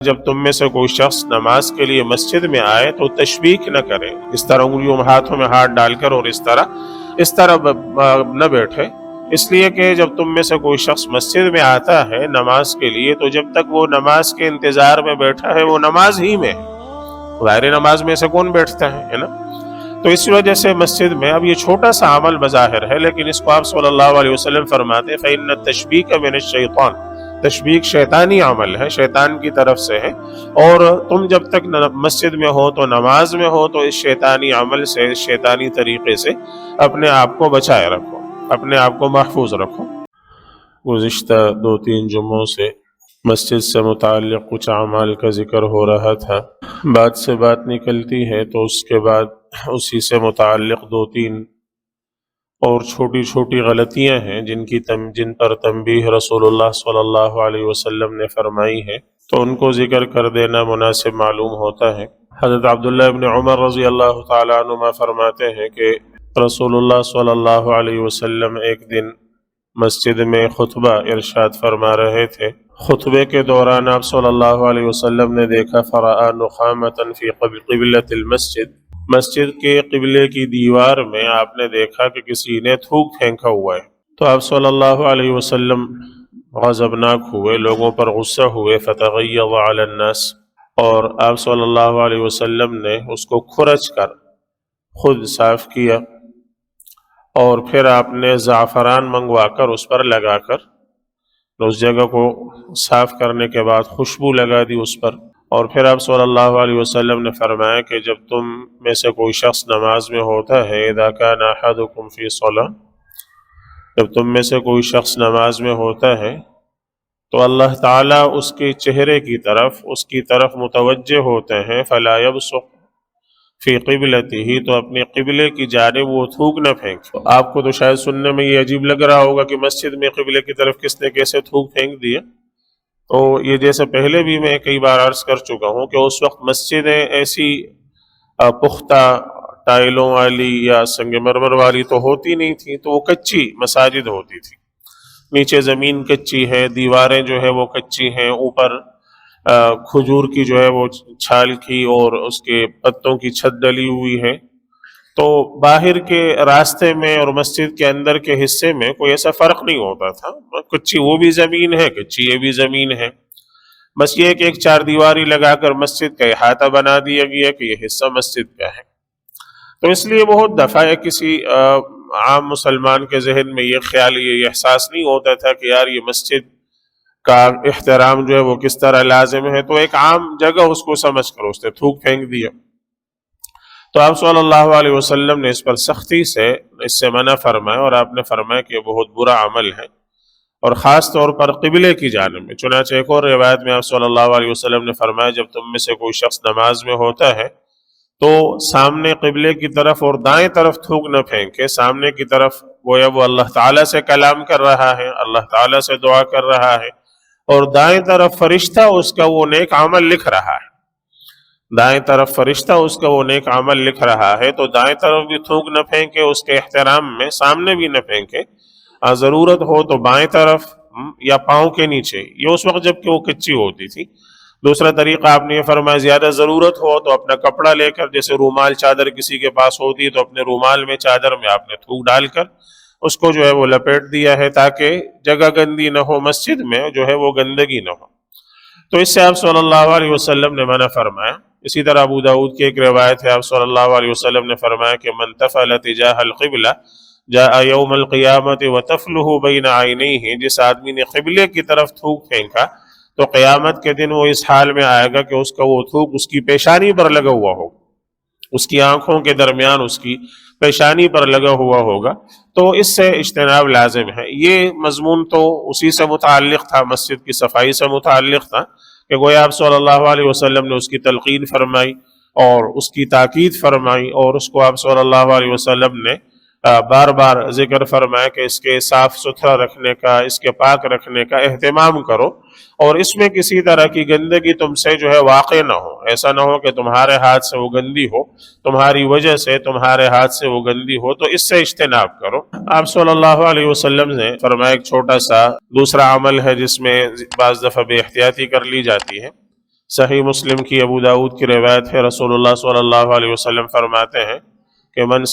جب تم میں سے کوئی شخص نماز کے لیے مسجد میں آئے تو تشبیک نہ کرے، اس طرح انگلیوں میں ہاتھوں میں ہاتھ ڈال کر اور اس طرح نہ بیٹھے، اس لیے کہ جب تم میں سے کوئی شخص مسجد میں آتا ہے نماز کے لیے تو جب تک وہ نماز کے انتظار میں بیٹھا ہے وہ نماز ہی میں ہے۔ ظاہر نماز میں سے کون بیٹھتا ہے نا؟ تو اس وجہ سے مسجد میں اب یہ چھوٹا سا عمل بظاہر ہے، لیکن اس کو آپ صلی اللہ علیہ وسلم فرماتے ہیں فَإِنَّ التَّشْبِيكَ مِنَ الشَّيْطَانِ، تشبیک شیطانی عمل ہے، شیطان کی طرف سے ہے، اور تم جب تک مسجد میں ہو تو نماز میں ہو تو اس شیطانی عمل سے، اس شیطانی طریقے سے اپنے آپ کو بچائے رکھو، اپنے آپ کو محفوظ رکھو۔ گزشتہ 2-3 جمعوں سے مسجد سے متعلق کچھ اعمال کا ذکر ہو رہا تھا، بات سے بات نکلتی ہے تو اس کے بعد اسی سے متعلق 2-3 اور چھوٹی چھوٹی غلطیاں ہیں جن پر تنبیہ رسول اللہ صلی اللہ علیہ وسلم نے فرمائی ہے، تو ان کو ذکر کر دینا مناسب معلوم ہوتا ہے۔ حضرت عبداللہ ابن عمر رضی اللہ تعالیٰ عنہما فرماتے ہیں کہ رسول اللہ صلی اللہ علیہ وسلم ایک دن مسجد میں خطبہ ارشاد فرما رہے تھے، خطبے کے دوران آپ صلی اللہ علیہ وسلم نے دیکھا فرآ نخامة فی قبلۃ المسجد، مسجد کے قبلے کی دیوار میں آپ نے دیکھا کہ کسی نے تھوک پھینکا ہوا ہے، تو آپ صلی اللہ علیہ وسلم غضبناک ہوئے، لوگوں پر غصہ ہوئے، فتغیظ علی الناس، اور آپ صلی اللہ علیہ وسلم نے اس کو کھرچ کر خود صاف کیا، اور پھر آپ نے زعفران منگوا کر اس پر لگا کر اس جگہ کو صاف کرنے کے بعد خوشبو لگا دی اس پر، اور پھر آپ صلی اللہ علیہ وسلم نے فرمایا کہ جب تم میں سے کوئی شخص نماز میں ہوتا ہے اذا کان احدکم فی صلاۃ، جب تم میں سے کوئی شخص نماز میں ہوتا ہے تو اللہ تعالیٰ اس کے چہرے کی طرف، اس کی طرف متوجہ ہوتے ہیں، فلا یبصق فی قبلتہ، تو اپنے قبلے کی جانب وہ تھوک نہ پھینک۔ آپ کو تو شاید سننے میں یہ عجیب لگ رہا ہوگا کہ مسجد میں قبلے کی طرف کس نے کیسے تھوک پھینک دیا، تو یہ جیسے پہلے بھی میں کئی بار عرض کر چکا ہوں کہ اس وقت مسجدیں ایسی پختہ ٹائلوں والی یا سنگ مرمر والی تو ہوتی نہیں تھی، تو وہ کچی مساجد ہوتی تھی، نیچے زمین کچی ہے، دیواریں جو ہے وہ کچی ہیں، اوپر کھجور کی جو ہے وہ چھال کی اور اس کے پتوں کی چھت ڈلی ہوئی ہے، تو باہر کے راستے میں اور مسجد کے اندر کے حصے میں کوئی ایسا فرق نہیں ہوتا تھا، کچی وہ بھی زمین ہے، کچی یہ بھی زمین ہے، بس یہ ایک چار دیواری لگا کر مسجد کا احاطہ بنا دیا گیا کہ یہ حصہ مسجد کا ہے۔ تو اس لیے بہت دفعہ کسی عام مسلمان کے ذہن میں یہ خیال، یہ احساس نہیں ہوتا تھا کہ یار یہ مسجد کا احترام جو ہے وہ کس طرح لازم ہے، تو ایک عام جگہ اس کو سمجھ کر اس نے تھوک پھینک دیا، تو آپ صلی اللہ علیہ وسلم نے اس پر سختی سے اس سے منع فرمایا، اور آپ نے فرمایا کہ یہ بہت برا عمل ہے، اور خاص طور پر قبلے کی جانب میں۔ چنانچہ ایک اور روایت میں آپ صلی اللہ علیہ وسلم نے فرمایا جب تم میں سے کوئی شخص نماز میں ہوتا ہے تو سامنے قبلے کی طرف اور دائیں طرف تھوک نہ پھینکے، سامنے کی طرف گویا وہ اللہ تعالیٰ سے کلام کر رہا ہے، اللہ تعالیٰ سے دعا کر رہا ہے، اور دائیں طرف فرشتہ اس کا وہ نیک عمل لکھ رہا ہے، دائیں طرف فرشتہ اس کا وہ نیک عمل لکھ رہا ہے، تو دائیں طرف بھی تھوک نہ پھینکے اس کے احترام میں، سامنے بھی نہ پھینکے، ضرورت ہو تو بائیں طرف یا پاؤں کے نیچے، یہ اس وقت جب کہ وہ کچی ہوتی تھی۔ دوسرا طریقہ آپ نے یہ فرمایا زیادہ ضرورت ہو تو اپنا کپڑا لے کر، جیسے رومال چادر کسی کے پاس ہوتی ہے تو اپنے رومال میں چادر میں آپ نے تھوک ڈال کر اس کو جو ہے وہ لپیٹ دیا ہے تاکہ جگہ گندی نہ ہو، مسجد میں جو ہے وہ گندگی نہ ہو، تو اس سے آپ صلی اللہ علیہ وسلم نے منع فرمایا۔ اسی طرح ابو داؤد کی ایک روایت ہے، آپ صلی اللہ علیہ وسلم نے فرمایا کہ من تفل تجاہ القبلہ جاء یوم القیامت وتفلہ بین عینیہ، جس آدمی نے قبلے کی طرف تھوک پھینکا تو قیامت کے دن وہ اس حال میں آئے گا کہ اس کا وہ تھوک اس کی پیشانی پر لگا ہوا ہوگا، اس کی آنکھوں کے درمیان اس کی پیشانی پر لگا ہوا ہوگا، تو اس سے اجتناب لازم ہے۔ یہ مضمون تو اسی سے متعلق تھا، مسجد کی صفائی سے متعلق تھا کہ گویا آپ صلی اللہ علیہ وسلم نے اس کی تلقین فرمائی اور اس کی تاکید فرمائی، اور اس کو آپ صلی اللہ علیہ وسلم نے بار بار ذکر فرمایا کہ اس کے صاف ستھرا رکھنے کا، اس کے پاک رکھنے کا اہتمام کرو، اور اس میں کسی طرح کی گندگی تم سے جو ہے واقع نہ ہو، ایسا نہ ہو کہ تمہارے ہاتھ سے وہ گندی ہو، تمہاری وجہ سے تمہارے ہاتھ سے وہ گندی ہو، تو اس سے اجتناب کرو۔ آپ صلی اللہ علیہ وسلم نے فرمایا ایک چھوٹا سا دوسرا عمل ہے جس میں بعض دفعہ بے احتیاطی کر لی جاتی ہے، صحیح مسلم کی ابو داود کی روایت ہے، رسول اللہ صلی اللہ علیہ وسلم فرماتے ہیں کہ من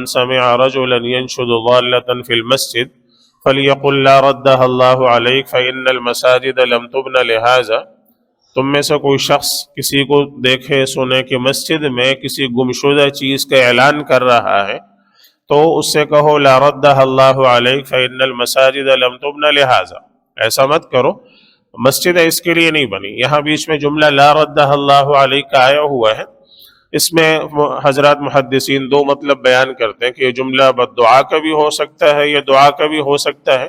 سمع رجلا ينشد ضالة في المسجد فليقل لا ردها الله عليك فإن المساجد لم تبن لهذا۔ تم میں سے کوئی شخص کسی کو دیکھے سنے کہ مسجد میں کسی گمشدہ چیز کا اعلان کر رہا ہے تو اس سے کہو لا ردها الله عليك فإن المساجد لم تبن لهذا، ایسا مت کرو، مسجد اس کے لیے نہیں بنی۔ یہاں بیچ میں جملہ لا ردها الله عليك کا آیا ہوا ہے، اس میں حضرات محدثین دو مطلب بیان کرتے ہیں کہ یہ جملہ بددعا کا بھی ہو سکتا ہے، یہ دعا کا بھی ہو سکتا ہے۔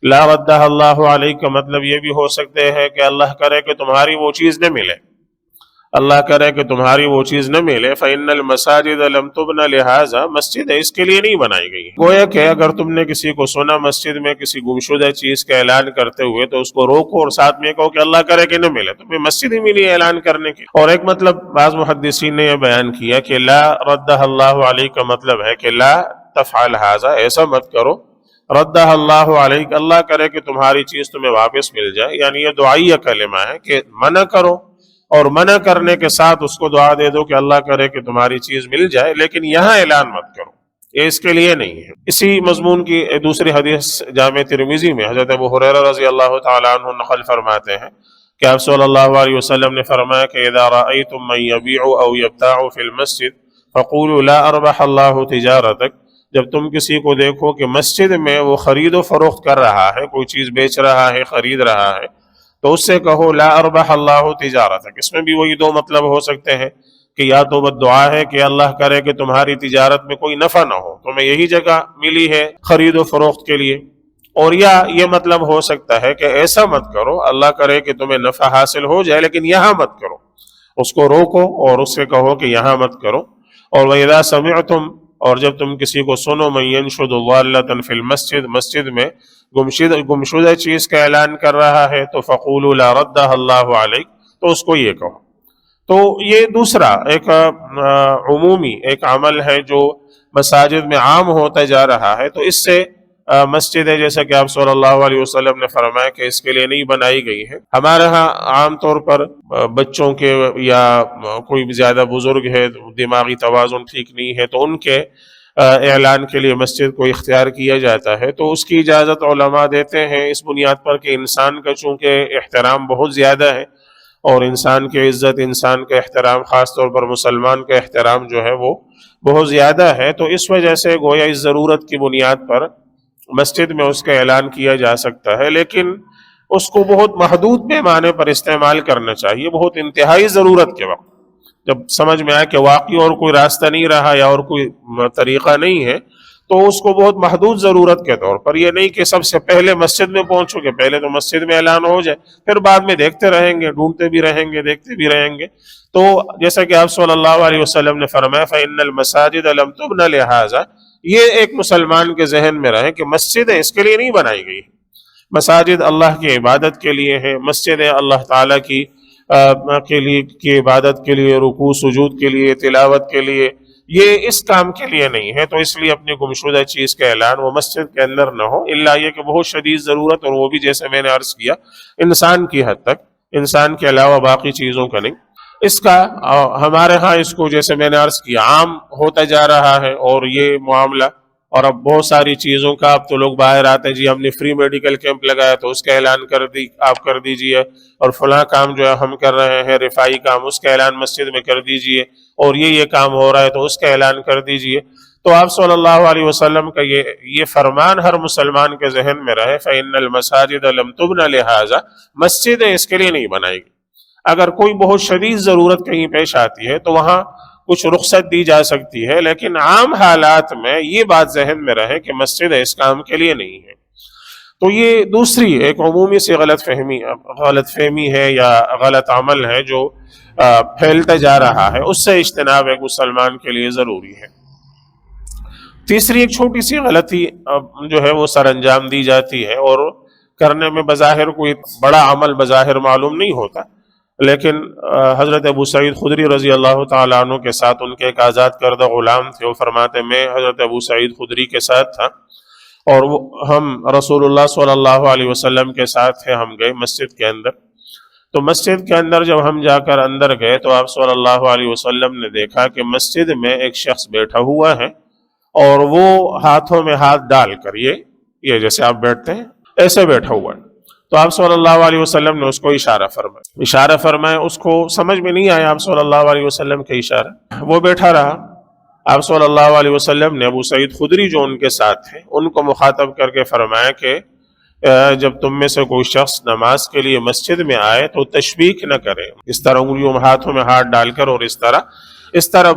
لا ردہ اللہ علیہ کا مطلب یہ بھی ہو سکتے ہیں کہ اللہ کرے کہ تمہاری وہ چیز نہ ملے، اللہ کرے کہ تمہاری وہ چیز نہ ملے، فإن المساجد لم تبن لہذا، مسجد اس کے لیے نہیں بنائی گئی۔ گویا کہ اگر تم نے کسی کو سنا مسجد میں کسی گمشدہ چیز کا اعلان کرتے ہوئے تو اس کو روکو اور ساتھ میں کہو کہ اللہ کرے کہ نہ ملے، تمہیں مسجد ہی ملی اعلان کرنے کی۔ اور ایک مطلب بعض محدثین نے یہ بیان کیا کہ لا ردہ اللہ علیہ کا مطلب ہے کہ لا تفعل ھذا، ایسا مت کرو، ردہ اللہ علیہ، اللہ کرے کہ تمہاری چیز تمہیں واپس مل جائے، یعنی یہ دعائیہ کلمہ ہے کہ منع کرو اور منع کرنے کے ساتھ اس کو دعا دے دو کہ اللہ کرے کہ تمہاری چیز مل جائے، لیکن یہاں اعلان مت کرو، یہ اس کے لیے نہیں ہے۔ اسی مضمون کی دوسری حدیث جامع ترمذی میں حضرت ابو ہریرہ رضی اللہ تعالیٰ عنہ نقل فرماتے ہیں کہ آپ صلی اللہ علیہ وسلم نے فرمایا کہ اذا رأيتم من يبيع او يبتاع في المسجد فقولوا لا اربح اللہ تجارتک، جب تم کسی کو دیکھو کہ مسجد میں وہ خرید و فروخت کر رہا ہے، کوئی چیز بیچ رہا ہے، خرید رہا ہے، تو اس سے کہو لا اربح اللہ تجارتک۔ اس میں بھی وہی دو مطلب ہو سکتے ہیں کہ یا تو دعا ہے کہ اللہ کرے کہ تمہاری تجارت میں کوئی نفع نہ ہو، تمہیں یہی جگہ ملی ہے خرید و فروخت کے لیے، اور یا یہ مطلب ہو سکتا ہے کہ ایسا مت کرو، اللہ کرے کہ تمہیں نفع حاصل ہو جائے لیکن یہاں مت کرو، اس کو روکو اور اس سے کہو کہ یہاں مت کرو۔ اور وَإِذَا سَمِعْتُمْ، اور جب تم کسی کو سنو مَن يَنشُدُ ضَالَّةً فِي الْمَسْجِدِ، مسجد میں گمشدہ چیز کا اعلان کر رہا ہے تو فَقُولُوا لَا رَدَّهَا اللَّهُ عَلَيْكَ، تو اس کو یہ کہو۔ تو یہ دوسرا ایک عمومی ایک عمل ہے جو مساجد میں عام ہوتا جا رہا ہے، تو اس سے مسجد ہے جیسا کہ آپ صلی اللہ علیہ وسلم نے فرمایا کہ اس کے لیے نہیں بنائی گئی ہے۔ ہمارے ہاں عام طور پر بچوں کے یا کوئی بھی زیادہ بزرگ ہے، دماغی توازن ٹھیک نہیں ہے، تو ان کے اعلان کے لیے مسجد کو اختیار کیا جاتا ہے، تو اس کی اجازت علماء دیتے ہیں اس بنیاد پر کہ انسان کا چونکہ احترام بہت زیادہ ہے، اور انسان کی عزت، انسان کا احترام، خاص طور پر مسلمان کا احترام جو ہے وہ بہت زیادہ ہے، تو اس وجہ سے گویا اس ضرورت کی بنیاد پر مسجد میں اس کا اعلان کیا جا سکتا ہے، لیکن اس کو بہت محدود پیمانے پر استعمال کرنا چاہیے، بہت انتہائی ضرورت کے وقت، جب سمجھ میں آئے کہ واقعی اور کوئی راستہ نہیں رہا یا اور کوئی طریقہ نہیں ہے، تو اس کو بہت محدود ضرورت کے طور پر، یہ نہیں کہ سب سے پہلے مسجد میں پہنچو گے، پہلے تو مسجد میں اعلان ہو جائے، پھر بعد میں دیکھتے رہیں گے، ڈھونڈتے بھی رہیں گے، دیکھتے بھی رہیں گے۔ تو جیسا کہ آپ صلی اللہ علیہ وسلم نے فرمایا فَإِنَّ الْمَسَاجِدَ لَمْ تُبْنَ لِهَذَا، یہ ایک مسلمان کے ذہن میں رہے کہ مسجد اس کے لیے نہیں بنائی گئی، مساجد اللہ کی عبادت کے لیے ہے، مسجد اللہ تعالیٰ کی عبادت کے لیے، رکوع سجود کے لیے، تلاوت کے لیے، یہ اس کام کے لیے نہیں ہے، تو اس لیے اپنی گمشدہ چیز کا اعلان وہ مسجد کے اندر نہ ہو، الا یہ کہ بہت شدید ضرورت، اور وہ بھی جیسے میں نے عرض کیا انسان کی حد تک، انسان کے علاوہ باقی چیزوں کا نہیں۔ اس کا ہمارے ہاں اس کو جیسے میں نے عرض کیا عام ہوتا جا رہا ہے، اور یہ معاملہ، اور اب بہت ساری چیزوں کا، اب تو لوگ باہر آتے ہیں جی ہم نے فری میڈیکل کیمپ لگایا تو اس کا اعلان آپ کر دیجئے، اور فلاں کام جو ہے ہم کر رہے ہیں رفائی کام، اس کا اعلان مسجد میں کر دیجئے، اور یہ کام ہو رہا ہے تو اس کا اعلان کر دیجئے۔ تو آپ صلی اللہ علیہ وسلم کا یہ فرمان ہر مسلمان کے ذہن میں رہے فَإِنَّ الْمَسَاجِدَ لَمْ تُبْنَ لِهَذَا، مسجد اس کے لیے نہیں بنائی گئی۔ اگر کوئی بہت شدید ضرورت کہیں پیش آتی ہے تو وہاں کچھ رخصت دی جا سکتی ہے، لیکن عام حالات میں یہ بات ذہن میں رہے کہ مسجد اس کام کے لیے نہیں ہے۔ تو یہ دوسری ایک عمومی سی غلط فہمی ہے یا غلط عمل ہے جو پھیلتا جا رہا ہے، اس سے اجتناب ایک مسلمان کے لیے ضروری ہے۔ تیسری ایک چھوٹی سی غلطی جو ہے وہ سر انجام دی جاتی ہے، اور کرنے میں بظاہر کوئی بڑا عمل بظاہر معلوم نہیں ہوتا، لیکن حضرت ابو سعید خدری رضی اللہ تعالیٰ عنہ کے ساتھ ان کے ایک آزاد کردہ غلام تھے، وہ فرماتے میں حضرت ابو سعید خدری کے ساتھ تھا، اور ہم رسول اللہ صلی اللہ علیہ وسلم کے ساتھ تھے، ہم گئے مسجد کے اندر، تو مسجد کے اندر جب ہم جا کر اندر گئے تو آپ صلی اللہ علیہ وسلم نے دیکھا کہ مسجد میں ایک شخص بیٹھا ہوا ہے، اور وہ ہاتھوں میں ہاتھ ڈال کر یہ جیسے آپ بیٹھتے ہیں ایسے بیٹھا ہوا ہے۔ تو آپ صلی اللہ علیہ وسلم نے اس کو اشارہ فرمایا، اس کو سمجھ میں نہیں آیا آپ صلی اللہ علیہ وسلم کے اشارہ، وہ بیٹھا رہا۔ آپ صلی اللہ علیہ وسلم نے ابو سعید خدری جو ان کے ساتھ ہیں ان کو مخاطب کر کے فرمایا کہ جب تم میں سے کوئی شخص نماز کے لیے مسجد میں آئے تو تشبیک نہ کرے، اس طرح انگلیوں میں ہاتھوں میں ہاتھ ڈال کر اور اس طرح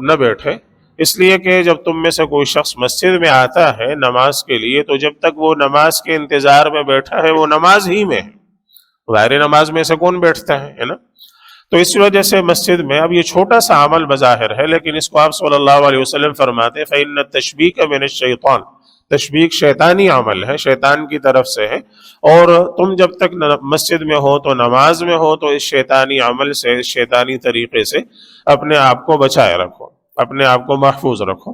نہ بیٹھے، اس لیے کہ جب تم میں سے کوئی شخص مسجد میں آتا ہے نماز کے لیے تو جب تک وہ نماز کے انتظار میں بیٹھا ہے وہ نماز ہی میں ہے۔ ظاہر نماز میں سے کون بیٹھتا ہے نا؟ تو اس وجہ سے مسجد میں اب یہ چھوٹا سا عمل بظاہر ہے، لیکن اس کو آپ صلی اللہ علیہ وسلم فرماتے فَإِنَّ التَّشْبِيكَ مِنَ الشَّيْطَانِ، تشبیک شیطانی عمل ہے، شیطان کی طرف سے ہے، اور تم جب تک مسجد میں ہو تو نماز میں ہو تو اس شیطانی عمل سے، اس شیطانی طریقے سے اپنے آپ کو بچائے رکھو، اپنے آپ کو محفوظ رکھو۔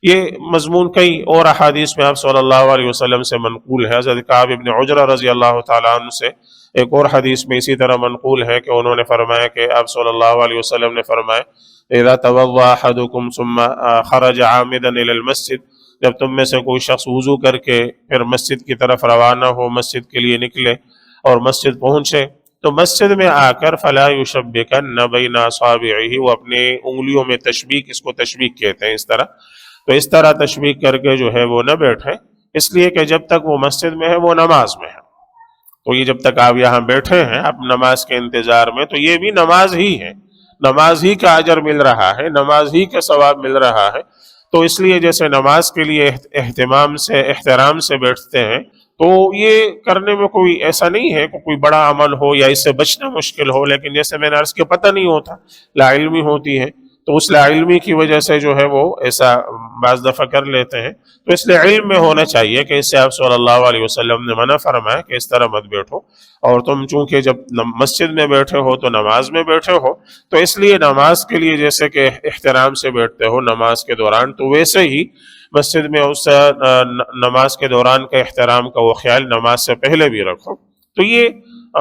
یہ مضمون کئی اور احادیث میں آپ صلی اللہ علیہ وسلم سے منقول ہے۔ حضرت کعب بن عجرہ رضی اللہ تعالیٰ عنہ سے ایک اور حدیث میں اسی طرح منقول ہے کہ انہوں نے فرمایا کہ آپ صلی اللہ علیہ وسلم نے فرمایا اذا توضأ احدكم ثم خرج عامدا الى المسجد، جب تم میں سے کوئی شخص وضو کر کے پھر مسجد کی طرف روانہ ہو، مسجد کے لیے نکلے اور مسجد پہنچے تو مسجد میں آ کر فلا یشبکن بین اصابعہ، وہ اپنے انگلیوں میں تشبیک، اس کو تشبیک کہتے ہیں، اس طرح تشبیک کر کے جو ہے وہ نہ بیٹھے، اس لیے کہ جب تک وہ مسجد میں ہے وہ نماز میں ہے۔ تو یہ جب تک آپ یہاں بیٹھے ہیں اب نماز کے انتظار میں تو یہ بھی نماز ہی ہے، نماز ہی کا اجر مل رہا ہے، نماز ہی کا ثواب مل رہا ہے۔ تو اس لیے جیسے نماز کے لیے احترام سے بیٹھتے ہیں، تو یہ کرنے میں کوئی ایسا نہیں ہے کہ کوئی بڑا عمل ہو یا اس سے بچنا مشکل ہو، لیکن جیسے میں نے عرض کیا پتہ نہیں ہوتا، لا علمی ہوتی ہے، تو اس لا علمی کی وجہ سے جو ہے وہ ایسا بعض دفعہ کر لیتے ہیں۔ تو اس لیے علم میں ہونا چاہیے کہ اس سے آپ صلی اللہ علیہ وسلم نے منع فرمایا کہ اس طرح مت بیٹھو، اور تم چونکہ جب مسجد میں بیٹھے ہو تو نماز میں بیٹھے ہو، تو اس لیے نماز کے لیے جیسے کہ احترام سے بیٹھتے ہو نماز کے دوران، تو ویسے ہی مسجد میں اس نماز کے دوران کا احترام کا وہ خیال نماز سے پہلے بھی رکھو۔ تو یہ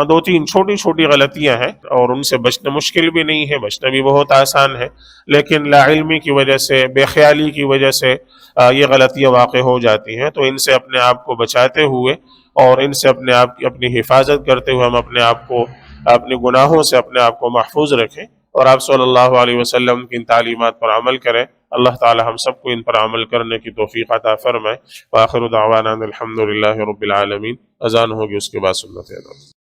دو تین چھوٹی چھوٹی غلطیاں ہیں، اور ان سے بچنا مشکل بھی نہیں ہے، بچنا بھی بہت آسان ہے، لیکن لا علمی کی وجہ سے، بے خیالی کی وجہ سے یہ غلطیاں واقع ہو جاتی ہیں۔ تو ان سے اپنے آپ کو بچاتے ہوئے اور ان سے اپنے آپ کی اپنی حفاظت کرتے ہوئے ہم اپنے آپ کو، اپنے گناہوں سے اپنے آپ کو محفوظ رکھیں، اور آپ صلی اللہ علیہ وسلم کی ان تعلیمات پر عمل کریں۔ اللہ تعالی ہم سب کو ان پر عمل کرنے کی توفیق عطا فرمائے۔ وآخر دعوانا الحمد للہ رب العالمین۔ اذان ہوگی اس کے بعد سنت ادا۔